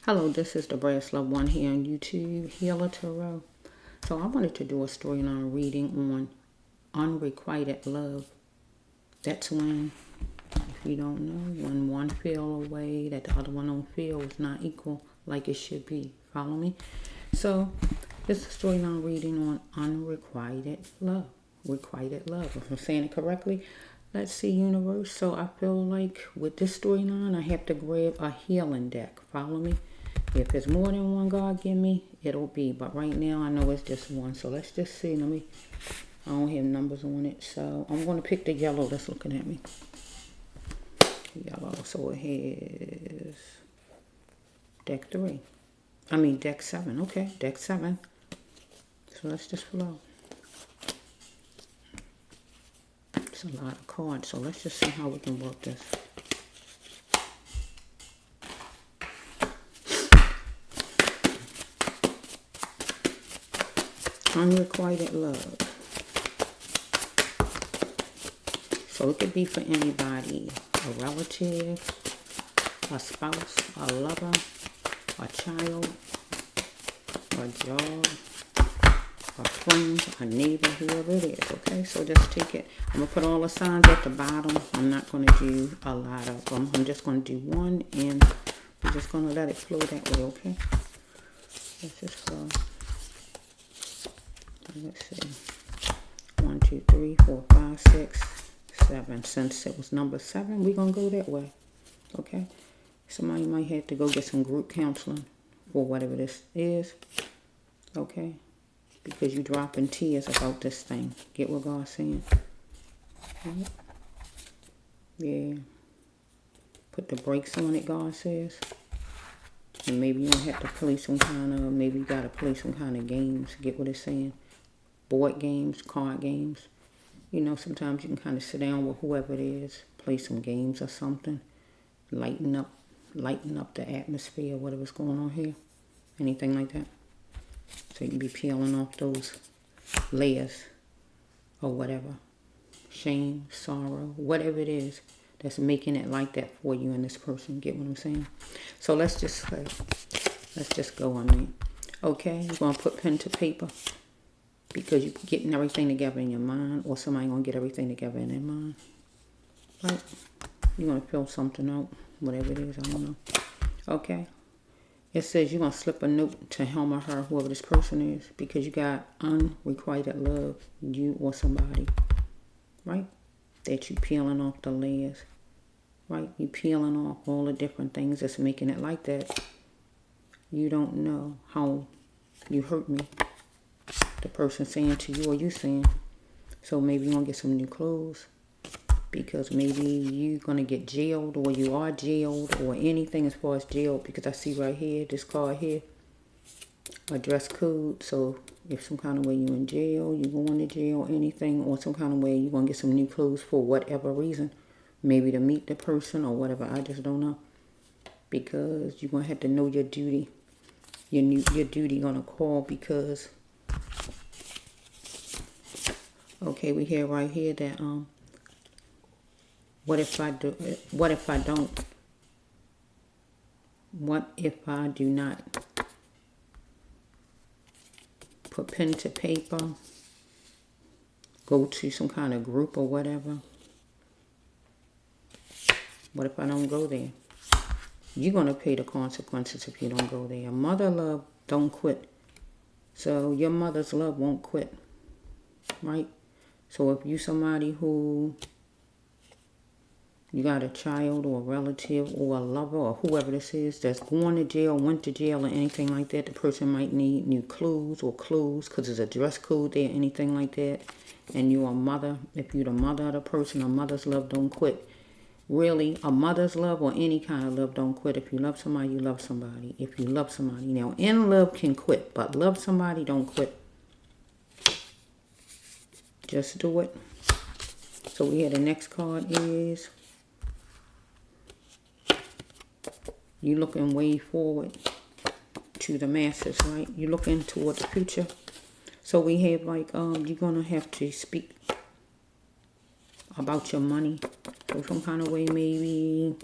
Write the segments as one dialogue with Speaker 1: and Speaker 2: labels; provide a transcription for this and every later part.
Speaker 1: Hello, this is the Brass Love One here on YouTube, Healer Tarot. So I wanted to do a storyline reading on unrequited love. That's when, if you don't know, when one feel a way that the other one don't feel is not equal like it should be. Follow me? So this is a storyline reading on unrequited love. Requited love. If I'm saying it correctly, let's see, universe. So I feel like with this storyline, I have to grab a healing deck. Follow me? If it's more than one God give me, it'll be. But right now, I know it's just one. So let's just see. I don't have numbers on it. So I'm going to pick the yellow that's looking at me. Yellow. So it has deck 3. Deck 7. Okay, deck 7. So let's just flow. It's a lot of cards. So let's just see how we can work this. Unrequited love. So it could be for anybody. A relative, a spouse, a lover, a child, a job, a friend, a neighbor, whoever it is. Okay, so just take it. I'm going to put all the signs at the bottom. I'm not going to do a lot of them. I'm just going to do one, and I'm just going to let it flow that way, okay? Let's just flow. Let's see. 1, 2, 3, 4, 5, 6, 7. Since it was number 7, we're going to go that way. Okay? Somebody might have to go get some group counseling for whatever this is. Okay? Because you're dropping tears about this thing. Get what God's saying? Right? Yeah. Put the brakes on it, God says. And maybe you don't have to play some kind of, maybe you got to play some kind of games. Get what it's saying? Board games, card games. You know, sometimes you can kind of sit down with whoever it is, play some games or something, lighten up the atmosphere, whatever's going on here, anything like that. So you can be peeling off those layers or whatever, shame, sorrow, whatever it is that's making it like that for you and this person. Get what I'm saying? So let's just go on there. Okay, you're gonna put pen to paper. Because you're getting everything together in your mind, or somebody going to get everything together in their mind. Right? You're going to fill something out, whatever it is, I don't know. Okay? It says you're going to slip a note to him or her, whoever this person is, because you got unrequited love, you or somebody. Right? That you peeling off the layers. Right? You peeling off all the different things that's making it like that. You don't know how you hurt me. The person saying to you or you saying. So maybe you're going to get some new clothes. Because maybe you're going to get jailed, or you are jailed, or anything as far as jailed. Because I see right here, this card here, a dress code. So if some kind of way you're in jail, you're going to jail, anything, or some kind of way you're going to get some new clothes for whatever reason. Maybe to meet the person or whatever. I just don't know. Because you're going to have to know your duty. Your duty going to call because... Okay, we hear right here that what if I do not put pen to paper, go to some kind of group or whatever? What if I don't go there? You're going to pay the consequences if you don't go there. Mother love don't quit. So your mother's love won't quit. Right? So if you somebody who, you got a child or a relative or a lover or whoever this is that's going to jail, went to jail or anything like that, the person might need new clothes because there's a dress code there, anything like that. And you're a mother. If you're the mother of the person, a mother's love don't quit. Really, a mother's love or any kind of love don't quit. If you love somebody, you love somebody. If you love somebody. Now, in love can quit, but love somebody don't quit. Just do it. So we have the next card is you looking way forward to the masses, right? You looking toward the future. So we have like you're gonna have to speak about your money. So some kind of way maybe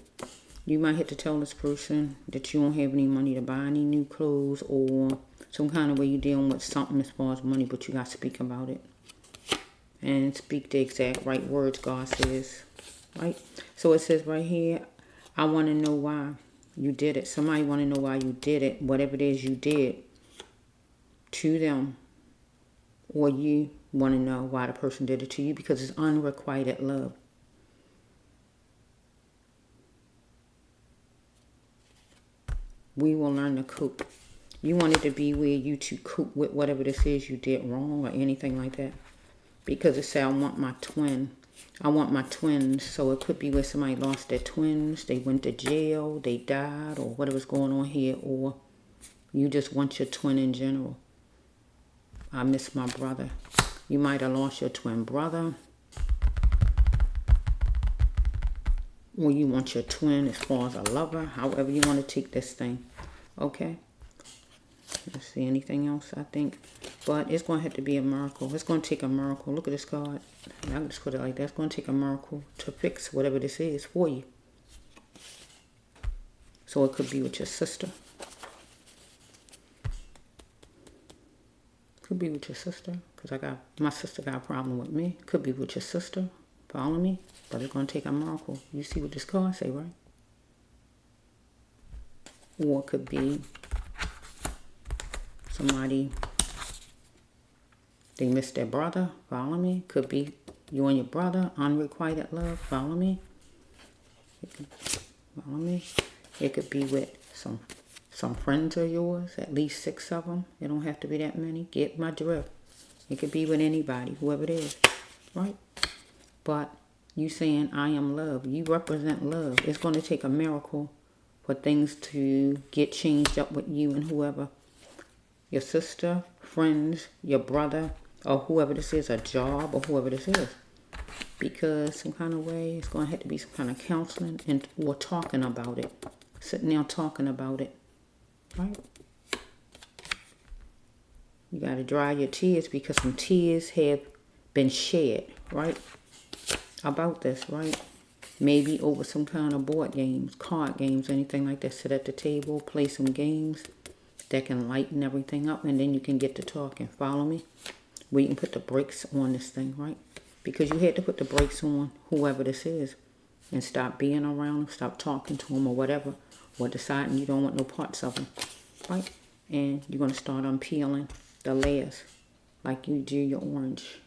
Speaker 1: You might have to tell this person that you don't have any money to buy any new clothes, or some kind of way you're dealing with something as far as money, but you got to speak about it. And speak the exact right words God says. Right? So it says right here, I want to know why you did it. Somebody want to know why you did it. Whatever it is you did to them. Or you want to know why the person did it to you, because it's unrequited love. We will learn to cope. You want it to be where you to cope with whatever this is you did wrong or anything like that. Because it said, I want my twin. I want my twins. So it could be where somebody lost their twins. They went to jail. They died. Or whatever's going on here. Or you just want your twin in general. I miss my brother. You might have lost your twin brother. Or you want your twin as far as a lover. However you want to take this thing. Okay. Let's see, anything else, I think. But it's going to have to be a miracle. It's going to take a miracle. Look at this card. I can just put it like that. It's going to take a miracle to fix whatever this is for you. So it could be with your sister. Could be with your sister. Because my sister got a problem with me. Could be with your sister. Follow me? But it's going to take a miracle. You see what this card say, right? Or it could be somebody, they missed their brother. Follow me? Could be you and your brother. Unrequited love. Follow me? Follow me? It could be with some friends of yours. At least 6 of them. It don't have to be that many. Get my drift. It could be with anybody. Whoever it is. Right? But you saying, I am love. You represent love. It's going to take a miracle for things to get changed up with you and whoever. Your sister, friends, your brother, or whoever this is, a job, or whoever this is. Because some kind of way, it's going to have to be some kind of counseling and or talking about it. Sitting there talking about it. Right? You got to dry your tears because some tears have been shed. Right? About this, right? Maybe over some kind of board games, card games, anything like that. Sit at the table, play some games that can lighten everything up, and then you can get to talking. Follow me? Where you can put the brakes on this thing, right? Because you had to put the brakes on whoever this is and stop being around them, stop talking to them or whatever, or deciding you don't want no parts of them, right? And you're going to start unpeeling the layers like you do your orange.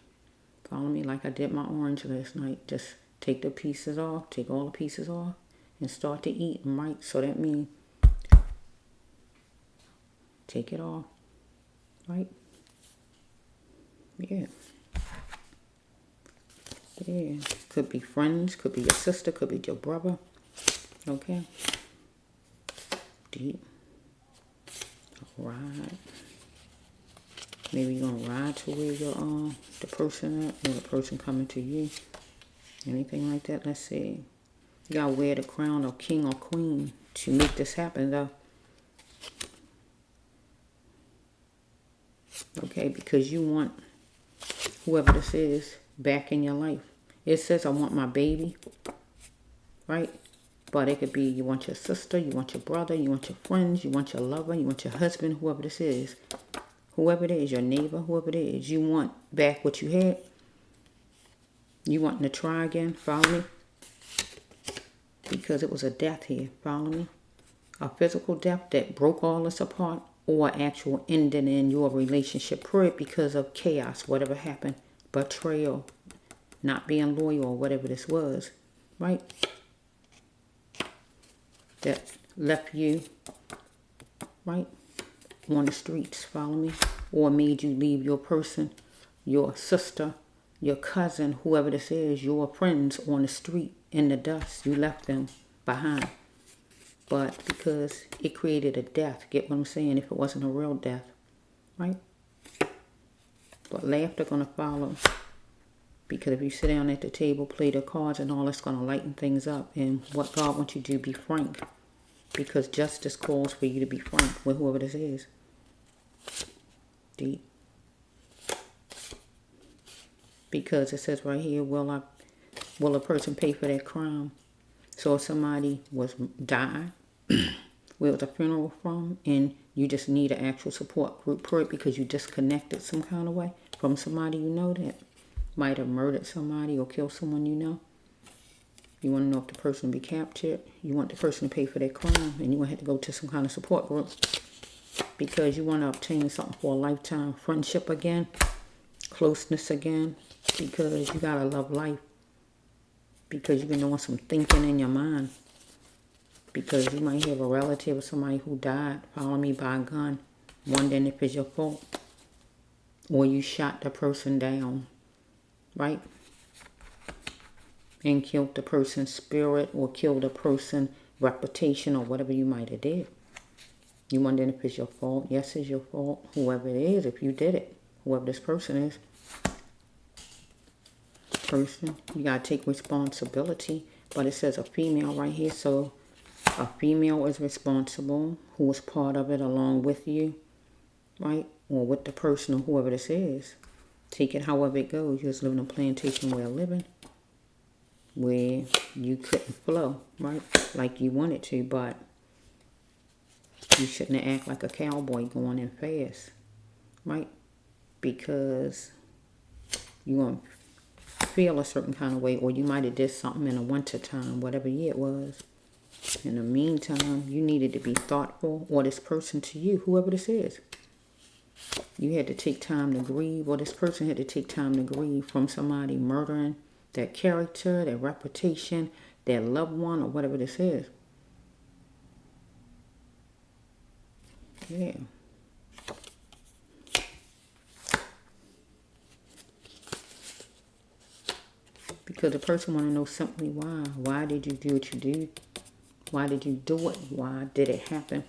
Speaker 1: Follow me? Like I did my orange last night. Just take the pieces off, take all the pieces off, and start to eat them, right? So that means take it off, right? Yeah. Yeah. Could be friends, could be your sister, could be your brother. Okay. Deep. Ride. Maybe you're gonna ride to where your the person at, or the person coming to you. Anything like that. Let's see. You gotta wear the crown of king or queen to make this happen, though. Okay, because you want whoever this is back in your life. It says, I want my baby, right? But it could be you want your sister, you want your brother, you want your friends, you want your lover, you want your husband, whoever this is. Whoever it is, your neighbor, whoever it is. You want back what you had. You wanting to try again, follow me? Because it was a death here, follow me? A physical death that broke all this apart, or actual ending in your relationship period because of chaos, whatever happened, betrayal, not being loyal, or whatever this was, right? That left you, right, on the streets, follow me? Or made you leave your person, your sister, your cousin, whoever this is, your friends on the street in the dust. You left them behind. But because it created a death, get what I'm saying, if it wasn't a real death, right? But laughter gonna follow. Because if you sit down at the table, play the cards and all, that's gonna lighten things up. And what God wants you to do, be frank. Because justice calls for you to be frank with whoever this is. Deep. Because it says right here, will a person pay for their crime? So if somebody died, where was the funeral from, and you just need an actual support group for it because you disconnected some kind of way from somebody you know that might have murdered somebody or killed someone you know. You want to know if the person be captured. You want the person to pay for their crime, and you want to have to go to some kind of support group because you want to obtain something for a lifetime friendship again, closeness again, because you gotta love life, because you've been doing some thinking in your mind, because you might have a relative or somebody who died, follow me, by a gun, wondering if it's your fault, or you shot the person down, right? And killed the person's spirit or killed the person's reputation or whatever you might have did. You wondering if it's your fault. Yes, it's your fault. Whoever it is, if you did it, whoever this person is. Person, you got to take responsibility. But it says a female right here. So a female is responsible who was part of it along with you, right? Or with the person or whoever this is. Take it however it goes. You just live in a plantation way of living, where you couldn't flow, right, like you wanted to, but you shouldn't act like a cowboy going in fast, right, because you're going to feel a certain kind of way, or you might have did something in the winter time, whatever year it was. In the meantime, you needed to be thoughtful, or this person to you, whoever this is. You had to take time to grieve, or this person had to take time to grieve from somebody murdering their character, their reputation, their loved one, or whatever this is. Yeah. Because the person want to know simply why. Why did you do what you did? Why did you do it? Why did it happen?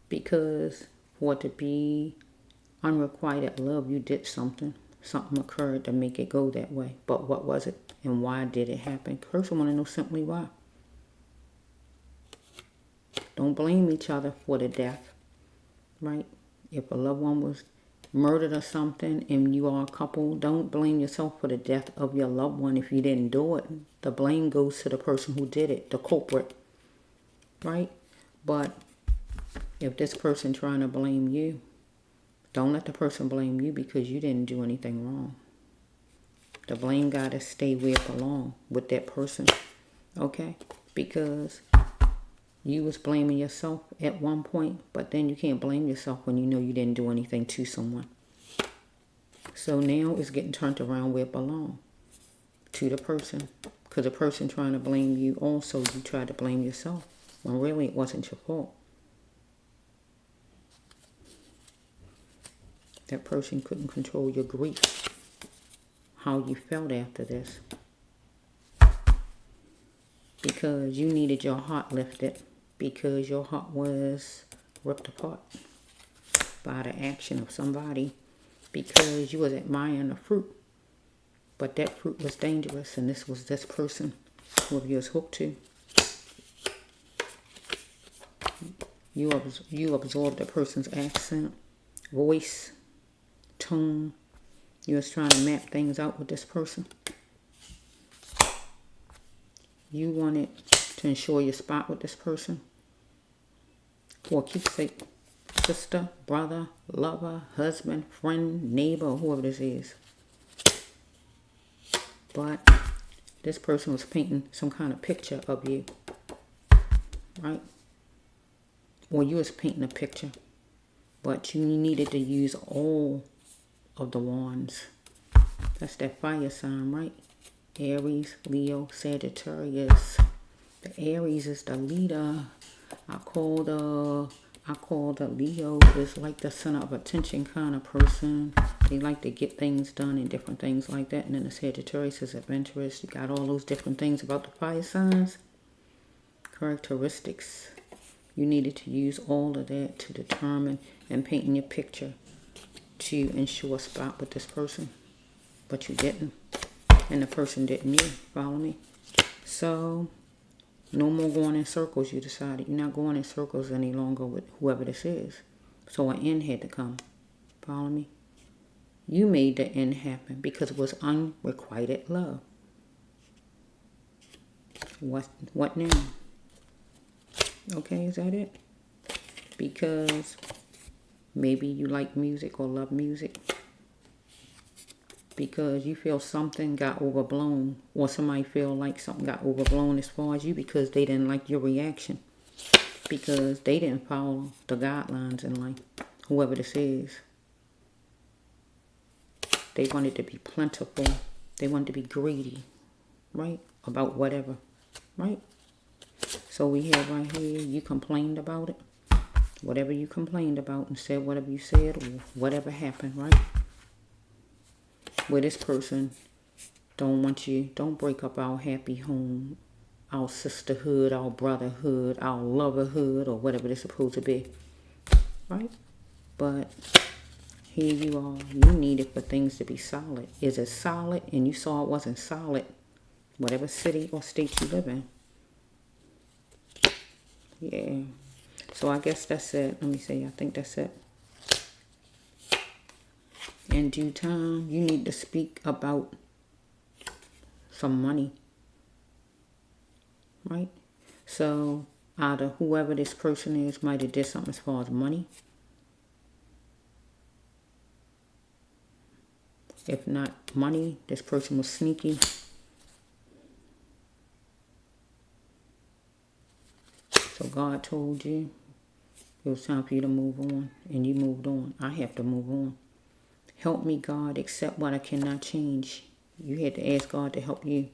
Speaker 1: Because for it to be unrequited love, you did something. Something occurred to make it go that way. But what was it? And why did it happen? The person want to know simply why. Don't blame each other for the death, right? If a loved one was murdered or something and you are a couple, don't blame yourself for the death of your loved one if you didn't do it. The blame goes to the person who did it, the culprit, right? But if this person trying to blame you, don't let the person blame you because you didn't do anything wrong. The blame got to stay where it belongs, with that person, okay? Because you was blaming yourself at one point, but then you can't blame yourself when you know you didn't do anything to someone. So now it's getting turned around where it belongs, to the person. Because the person trying to blame you also, you tried to blame yourself, when really it wasn't your fault. That person couldn't control your grief, how you felt after this. Because you needed your heart lifted, because your heart was ripped apart by the action of somebody, because you was admiring the fruit, but that fruit was dangerous, and this was this person whoever you was hooked to. You absorbed the person's accent, voice, tone. You was trying to map things out with this person. You wanted to ensure your spot with this person for a keepsake, sister, brother, lover, husband, friend, neighbor, or whoever this is. But this person was painting some kind of picture of you, right? Or you was painting a picture, but you needed to use all of the wands. That's that fire sign, right? Aries, Leo, Sagittarius. The Aries is the leader. I call the Leo is like the center of attention kind of person. They like to get things done and different things like that. And then the Sagittarius is adventurous. You got all those different things about the fire signs. Characteristics. You needed to use all of that to determine and paint in your picture to ensure a spot with this person. But you didn't. And the person didn't you. Follow me? So, no more going in circles, you decided. You're not going in circles any longer with whoever this is. So an end had to come. Follow me? You made the end happen because it was unrequited love. What now? Okay, is that it? Because maybe you like music or love music. Because you feel something got overblown, or somebody feel like something got overblown as far as you because they didn't like your reaction. Because they didn't follow the guidelines in life. Whoever this is. They wanted to be plentiful. They wanted to be greedy. Right? About whatever. Right? So we have right here, you complained about it. Whatever you complained about and said whatever you said or whatever happened, right? Where this person don't want you, don't break up our happy home, our sisterhood, our brotherhood, our loverhood, or whatever they're supposed to be. Right? But here you are. You need it for things to be solid. Is it solid? And you saw it wasn't solid. Whatever city or state you live in. Yeah. So I guess that's it. Let me see. I think that's it. In due time, you need to speak about some money. Right? So either whoever this person is might have did something as far as money. If not money, this person was sneaky. So God told you it was time for you to move on, and you moved on. I have to move on. Help me, God, accept what I cannot change. You had to ask God to help you.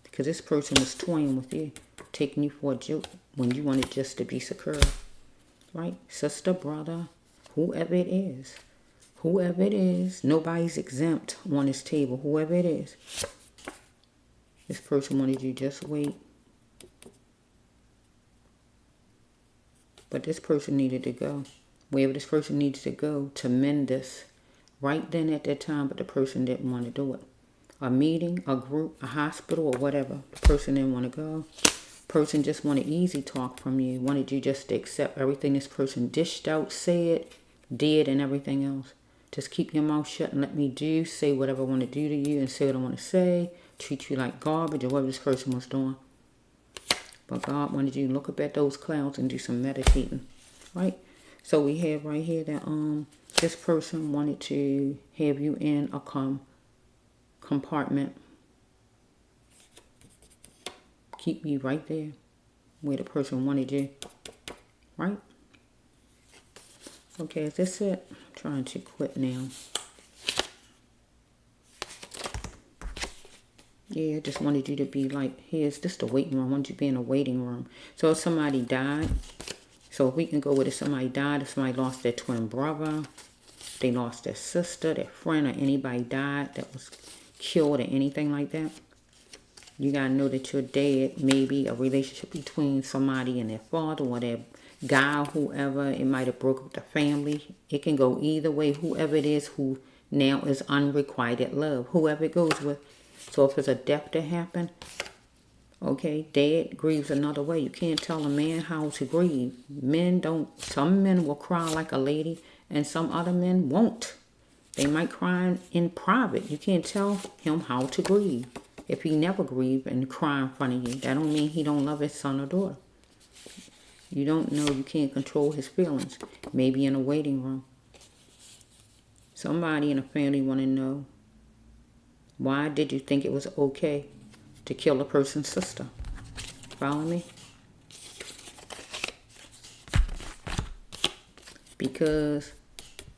Speaker 1: Because this person was toying with you, taking you for a joke when you wanted just to be secure. Right? Sister, brother, whoever it is. Whoever it is, nobody's exempt on this table. Whoever it is. This person wanted you just wait. But this person needed to go. Wherever this person needs to go to mend this. Right then at that time, but the person didn't want to do it. A meeting, a group, a hospital, or whatever. The person didn't want to go. Person just wanted easy talk from you. Wanted you just to accept everything this person dished out, said, did, and everything else. Just keep your mouth shut and let me say whatever I want to do to you and say what I want to say. Treat you like garbage or whatever this person was doing. But God wanted you to look up at those clouds and do some meditating. Right? So we have right here that this person wanted to have you in a compartment. Keep you right there where the person wanted you. Right? Okay, is this it? I'm trying to quit now. Yeah, I just wanted you to be like, here's this the waiting room. I want you to be in a waiting room. So if somebody died, so if we can go with if somebody died, if somebody lost their twin brother, they lost their sister, their friend, or anybody died that was killed or anything like that, you got to know that you're dead. Maybe a relationship between somebody and their father or their guy, whoever. It might have broke up the family. It can go either way. Whoever it is who now is unrequited love. Whoever it goes with. So if it's a death that happened, okay, dead grieves another way. You can't tell a man how to grieve. Men don't. Some men will cry like a lady and some other men won't. They might cry in private. You can't tell him how to grieve. If he never grieve and cry in front of you, that don't mean he don't love his son or daughter. You don't know. You can't control his feelings. Maybe in a waiting room. Somebody in a family want to know, why did you think it was okay to kill a person's sister? Follow me? Because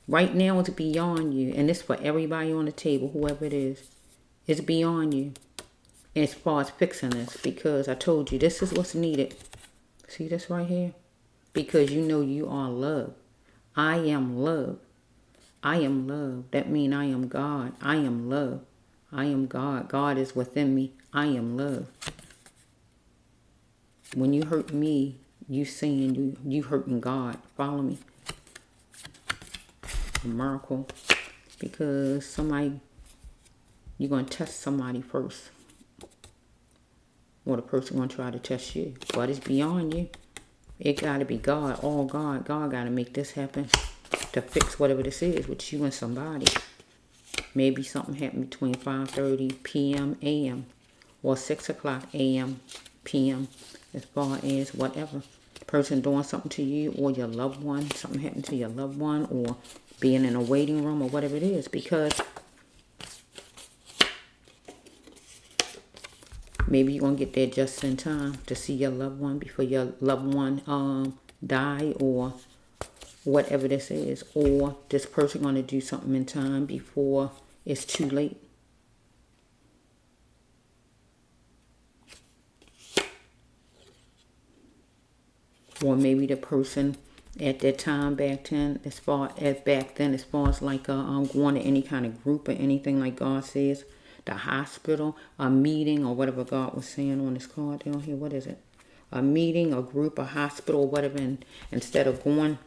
Speaker 1: right now it's beyond you. And it's for everybody on the table, whoever it is. It's beyond you. As far as fixing this. Because I told you, this is what's needed. See this right here? Because you know you are love. I am love. I am love. That means I am God. I am love. I am God. God is within me. I am love. When you hurt me, you saying you hurting God. Follow me. A miracle. Because somebody, you're going to test somebody first. Or the person going to try to test you. But it's beyond you. It got to be God. All God. God got to make this happen. To fix whatever this is with you and somebody. Maybe something happened between 5:30 p.m. a.m. or 6 o'clock a.m. p.m. as far as whatever. Person doing something to you or your loved one, something happened to your loved one, or being in a waiting room or whatever it is, because maybe you're going to get there just in time to see your loved one before your loved one die, or whatever this is, or this person going to do something in time before it's too late. Or maybe the person at that time back then, as far as like going to any kind of group or anything, like God says, the hospital, a meeting, or whatever God was saying on this card down here. What is it? A meeting, a group, a hospital, or whatever. And instead of going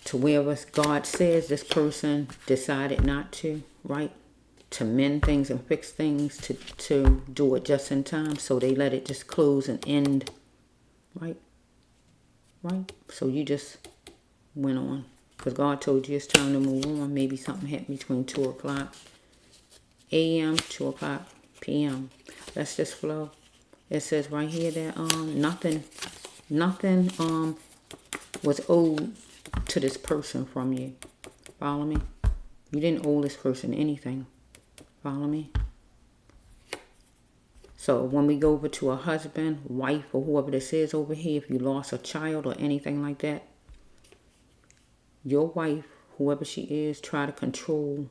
Speaker 1: to wherever God says, this person decided not to, right? To mend things and fix things, to do it just in time. So they let it just close and end. Right? So you just went on. Because God told you it's time to move on. Maybe something happened between 2 o'clock a.m., 2 o'clock p.m. Let's just flow. It says right here that nothing was owed to this person from you. Follow me? You didn't owe this person anything. Follow me? So when we go over to a husband, wife, or whoever this is over here, if you lost a child or anything like that, your wife, whoever she is, try to control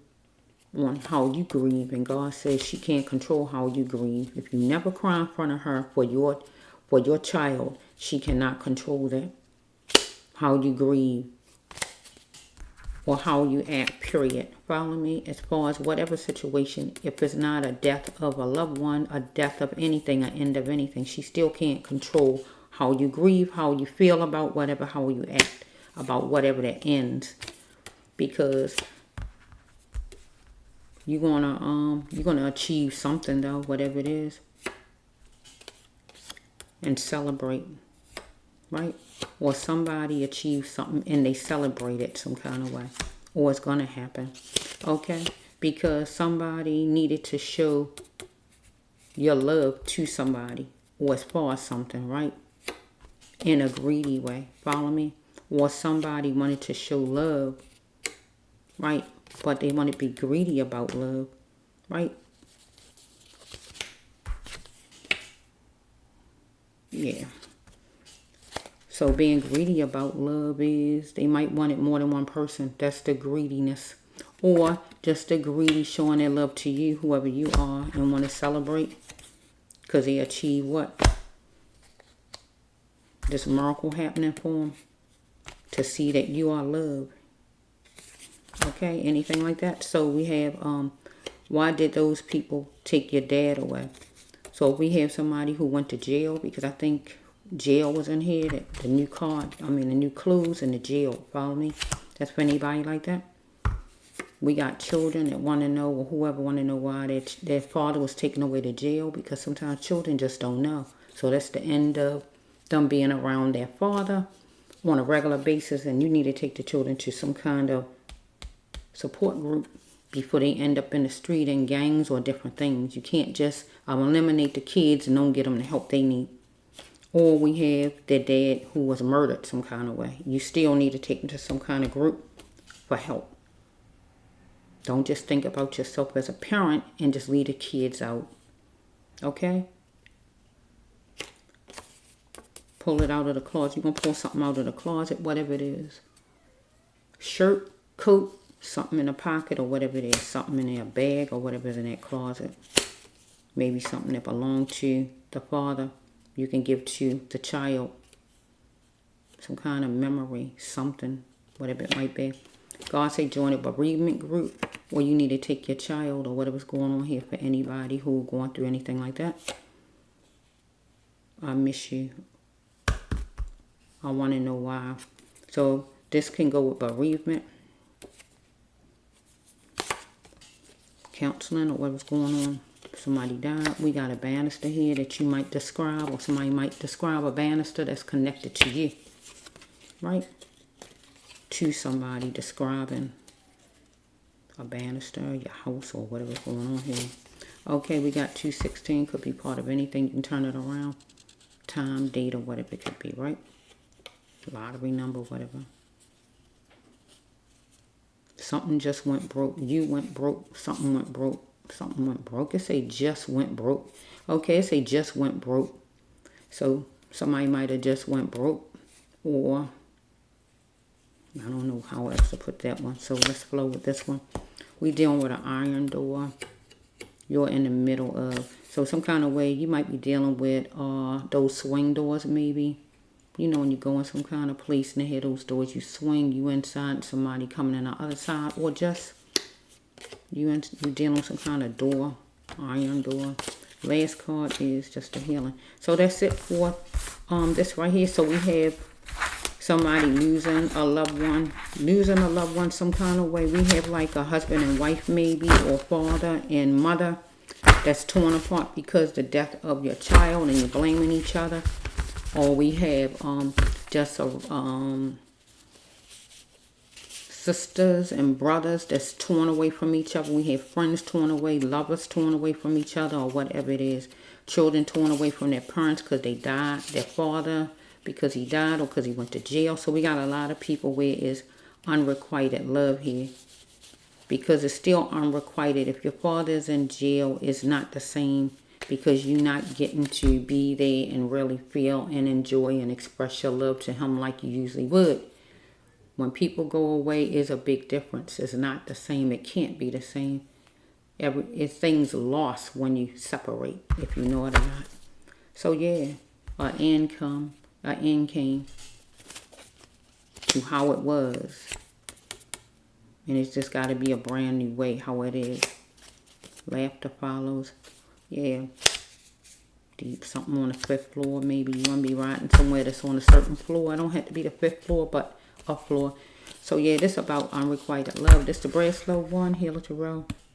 Speaker 1: on how you grieve. And God says she can't control how you grieve. If you never cry in front of her for your child, she cannot control that. How you grieve. Or how you act, period. Follow me? As far as whatever situation, if it's not a death of a loved one, a death of anything, an end of anything, she still can't control how you grieve, how you feel about whatever, how you act about whatever that ends. Because you're gonna achieve something though, whatever it is, and celebrate, right? Or somebody achieves something and they celebrate it some kind of way. Or it's going to happen. Okay? Because somebody needed to show your love to somebody. Or as far as something, right? In a greedy way. Follow me? Or somebody wanted to show love. Right? But they want to be greedy about love. Right? Yeah. So being greedy about love is they might want it more than one person. That's the greediness. Or just the greedy showing their love to you, whoever you are, and want to celebrate. Because they achieve what? This miracle happening for them. To see that you are loved. Okay, anything like that. So we have, why did those people take your dad away? So we have somebody who went to jail, because I think jail was in here, the new card, the new clues in the jail. Follow me? That's for anybody like that. We got children that want to know, or whoever want to know why their father was taken away to jail, because sometimes children just don't know. So that's the end of them being around their father on a regular basis, and you need to take the children to some kind of support group before they end up in the street in gangs or different things. You can't just eliminate the kids and don't get them the help they need. Or we have their dad who was murdered some kind of way. You still need to take them to some kind of group for help. Don't just think about yourself as a parent and just leave the kids out. Okay? Pull it out of the closet. You're going to pull something out of the closet, whatever it is. Shirt, coat, something in a pocket or whatever it is. Something in their bag or whatever is in that closet. Maybe something that belonged to the father. You can give to the child. Some kind of memory, something, whatever it might be. God say join a bereavement group, or you need to take your child or whatever's going on here for anybody who going through anything like that. I miss you. I want to know why. So this can go with bereavement, counseling, or whatever's going on. Somebody died. We got a banister here that you might describe, or somebody might describe a banister that's connected to you, right? To somebody describing a banister, your house, or whatever's going on here. Okay, we got 216. Could be part of anything. You can turn it around. Time, date, or whatever it could be, right? Lottery number, whatever. Something just went broke. You went broke. Something went broke. Something went broke. It say just went broke. Okay, it say just went broke. So somebody might have just went broke. Or I don't know how else to put that one. So let's flow with this one. We dealing with an iron door. You're in the middle of. So some kind of way you might be dealing with those swing doors maybe. You know, when you go in some kind of place and they have those doors, you swing, you inside, and somebody coming in the other side, or just you dealing with some kind of door, iron door. Last card is just a healing. So that's it for this right here. So we have somebody losing a loved one some kind of way. We have like a husband and wife maybe, or father and mother that's torn apart because the death of your child and you're blaming each other. Or we have just sisters and brothers that's torn away from each other. We have friends torn away, lovers torn away from each other, or whatever it is. Children torn away from their parents because they died. Their father because he died or because he went to jail. So we got a lot of people where it's unrequited love here. Because it's still unrequited. If your father is in jail, it's not the same. Because you're not getting to be there and really feel and enjoy and express your love to him like you usually would. When people go away, is a big difference. It's not the same. It can't be the same. Things lost when you separate, if you know it or not. So yeah, an end came to how it was. And it's just got to be a brand new way how it is. Laughter follows. Yeah. Deep something on the 5th floor. Maybe you want to be riding somewhere that's on a certain floor. I don't have to be the 5th floor, but a floor. So yeah, this about unrequited love. This the Brass Love 1, Healer Tarot.